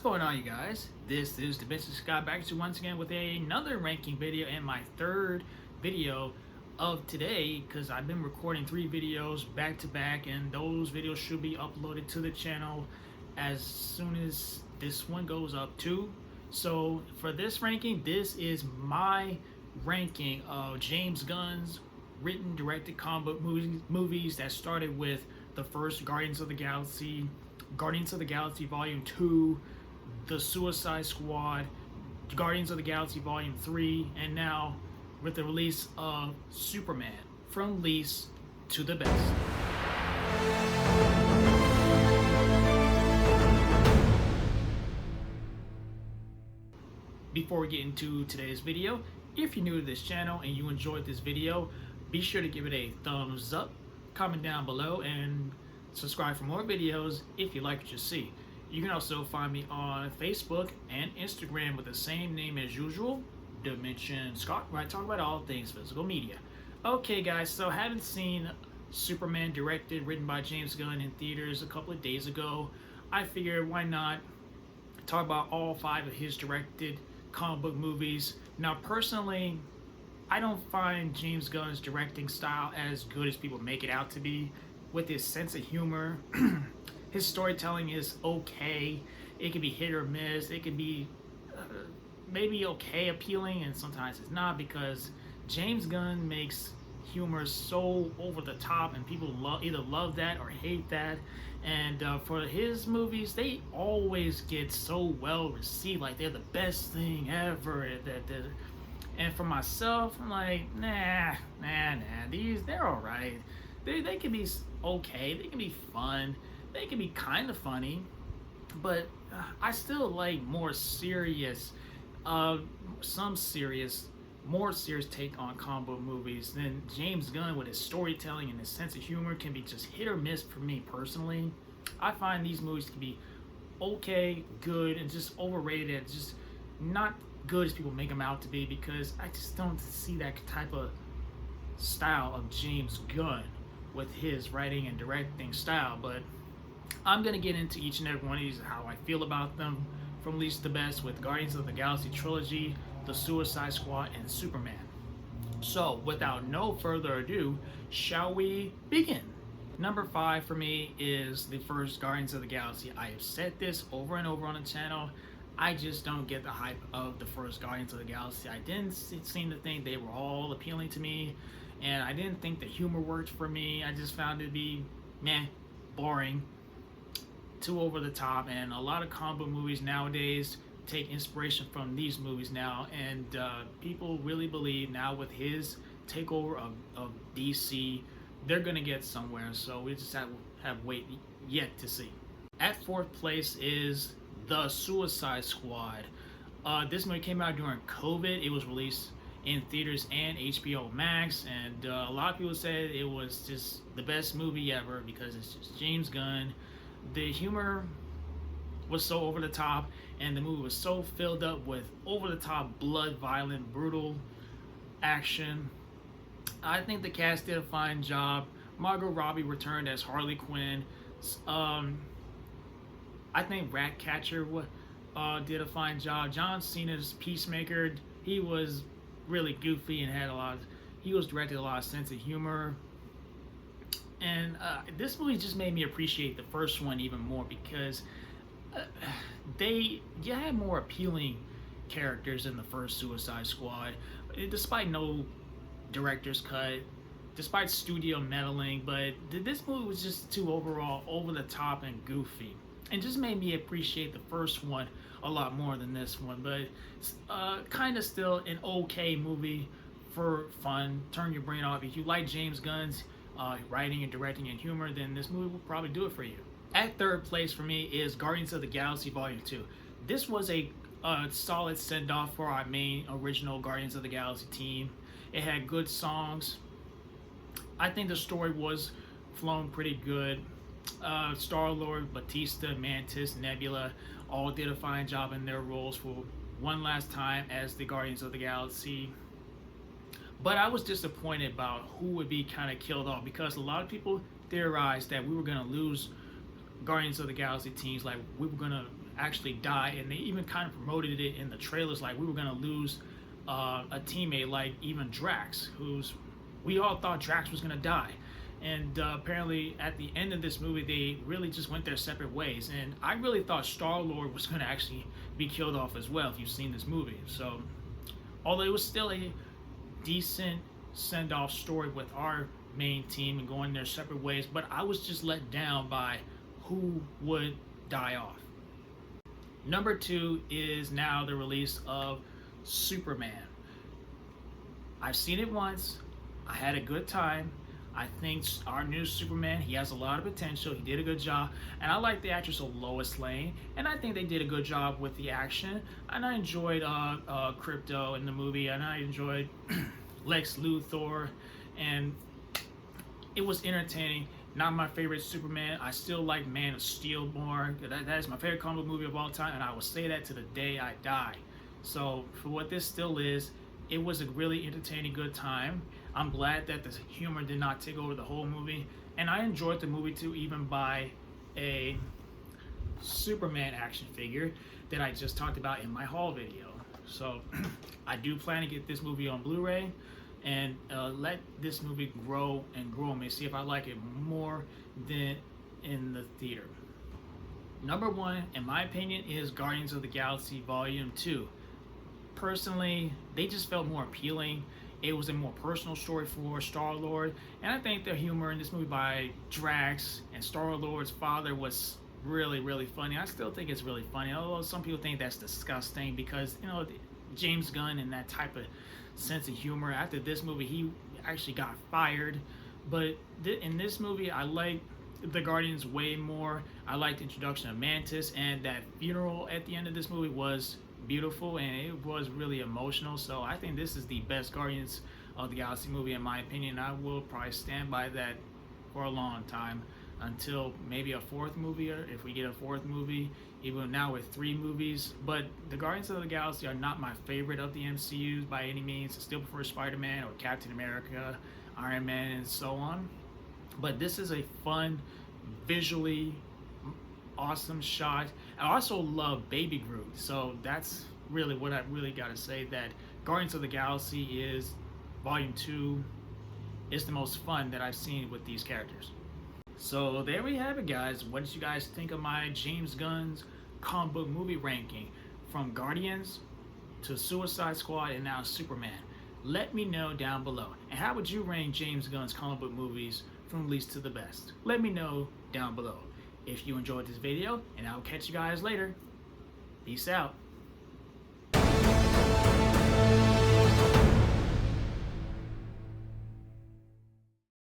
going on, you guys? This is the Business Guy back to you once again with another ranking video and my third video of today, because I've been recording 3 videos back to back, and those videos should be uploaded to the channel as soon as this one goes up too. So for this ranking, this is my ranking of James Gunn's written, directed comic book movies that started with the first Guardians of the Galaxy Volume 2, The Suicide Squad, Guardians of the Galaxy Volume 3, and now with the release of Superman, from least to the best. Before we get into today's video, if you're new to this channel and you enjoyed this video, be sure to give it a thumbs up, comment down below, and subscribe for more videos if you like what you see. You can also find me on Facebook and Instagram with the same name as usual, Dimension Scott, where I talk about all things physical media. Okay guys, so having seen Superman directed, written by James Gunn in theaters a couple of days ago, I figured why not talk about all 5 of his directed comic book movies. Now personally, I don't find James Gunn's directing style as good as people make it out to be. With his sense of humor, his storytelling is okay. It can be hit or miss. It can be maybe okay, appealing, and sometimes it's not, because James Gunn makes humor so over the top, and people either love that or hate that. And for his movies, they always get so well received, like they're the best thing ever. And for myself, I'm like, nah, they're all right. They can be okay, they can be fun, they can be kind of funny, but I still like more serious, more serious take on comic book movies than James Gunn. With his storytelling and his sense of humor can be just hit or miss for me personally. I find these movies can be okay, good, and just overrated, and just not good as people make them out to be, because I just don't see that type of style of James Gunn with his writing and directing style. But I'm gonna get into each and every one of these, how I feel about them from least to best, with Guardians of the Galaxy trilogy, The Suicide Squad, and Superman. So without no further ado, shall we begin? Number 5 for me is the first Guardians of the Galaxy. I have said this over and over on the channel. I just don't get the hype of the first Guardians of the Galaxy. I didn't seem to think they were all appealing to me, and I didn't think the humor worked for me. I just found it to be meh, boring, too over the top. And a lot of comic book movies nowadays take inspiration from these movies now, and people really believe now with his takeover of DC, they're gonna get somewhere. So we just have wait yet to see. At 4th place is The Suicide Squad. This movie came out during COVID. It was released in theaters and HBO Max, and a lot of people said it was just the best movie ever because it's just James Gunn. The humor was so over the top, and the movie was so filled up with over the top, blood, violent, brutal action. I think the cast did a fine job. Margot Robbie returned as Harley Quinn. I think Ratcatcher did a fine job. John Cena's Peacemaker, he was really goofy and had he was directed a lot of sense of humor. And this movie just made me appreciate the first one even more, because you had more appealing characters in the first Suicide Squad, despite no director's cut, despite studio meddling. But this movie was just too overall over the top and goofy, and just made me appreciate the first one a lot more than this one. But kind of still an okay movie for fun. Turn your brain off. If you like James Gunn's writing and directing and humor, then this movie will probably do it for you. At 3rd place for me is Guardians of the Galaxy Volume 2. This was a solid send-off for our main original Guardians of the Galaxy team. It had good songs. I think the story was flown pretty good. Star-Lord, Batista, Mantis, Nebula all did a fine job in their roles for one last time as the Guardians of the Galaxy. But I was disappointed about who would be kind of killed off, because a lot of people theorized that we were going to lose Guardians of the Galaxy teams. Like, we were going to actually die, and they even kind of promoted it in the trailers like we were going to lose a teammate like even Drax, we all thought Drax was going to die. And apparently at the end of this movie, they really just went their separate ways. And I really thought Star-Lord was going to actually be killed off as well, if you've seen this movie. So, although it was still a decent send-off story with our main team and going their separate ways, but I was just let down by who would die off. Number 2 is now the release of Superman. I've seen it once. I had a good time. I think our new Superman, he has a lot of potential. He did a good job. And I like the actress of Lois Lane. And I think they did a good job with the action. And I enjoyed Crypto in the movie. And I enjoyed Lex Luthor. And it was entertaining. Not my favorite Superman. I still like Man of Steel more. That is my favorite comic book movie of all time. And I will say that to the day I die. So for what this still is, it was a really entertaining, good time. I'm glad that the humor did not take over the whole movie. And I enjoyed the movie to even buy a Superman action figure that I just talked about in my haul video. So I do plan to get this movie on Blu-ray and let this movie grow and grow me, see if I like it more than in the theater. Number 1, in my opinion, is Guardians of the Galaxy Volume 2. Personally, they just felt more appealing. It was a more personal story for Star-Lord, and I think the humor in this movie by Drax and Star-Lord's father was really, really funny. I still think it's really funny, although some people think that's disgusting because, you know, James Gunn and that type of sense of humor. After this movie, he actually got fired, but in this movie, I like the Guardians way more. I like the introduction of Mantis, and that funeral at the end of this movie was beautiful and it was really emotional. So I think this is the best Guardians of the Galaxy movie in my opinion. I will probably stand by that for a long time until maybe a 4th movie, or if we get a 4th movie, even now with 3 movies. But the Guardians of the Galaxy are not my favorite of the MCUs by any means. I still prefer Spider-Man or Captain America, Iron Man, and so on. But this is a fun, visually awesome shot. I also love Baby Groot, so that's really what I really got to say, that Guardians of the Galaxy is Volume 2 is the most fun that I've seen with these characters. So there we have it, guys. What did you guys think of my James Gunn's comic book movie ranking from Guardians to Suicide Squad and now Superman? Let me know down below. And how would you rank James Gunn's comic book movies from least to the best? Let me know down below. If you enjoyed this video, and I'll catch you guys later. Peace out.